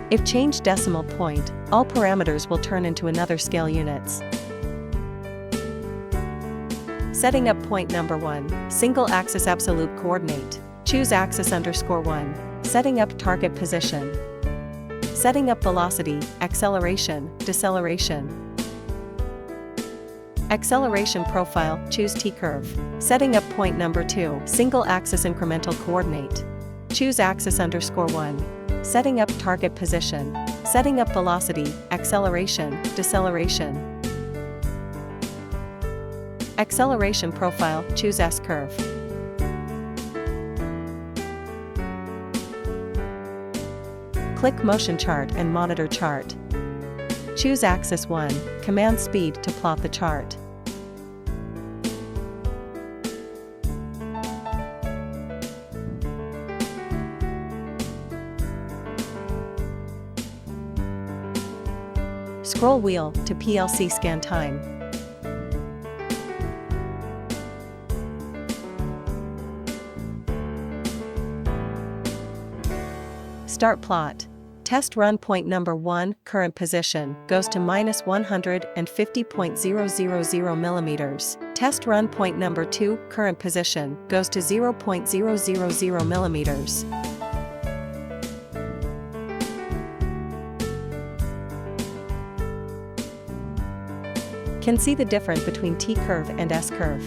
If changed decimal point, all parameters will turn into another scale units. Setting up point number 1, single axis absolute coordinate. Choose axis _1. Setting up target position. Setting up velocity, acceleration, deceleration. Acceleration profile, choose T-curve. Setting up point number 2, single axis incremental coordinate. Choose axis _1. Setting up target position. Setting up velocity, acceleration, deceleration. Acceleration profile, choose S-curve. Click motion chart and monitor chart. Choose axis 1, command speed to plot the chart. Scroll wheel to PLC scan time. Start plot. Test run point number 1, current position, goes to -150.000 millimeters. Test run point number 2, current position, goes to 0.000 millimeters. Can see the difference between T-curve and S-curve.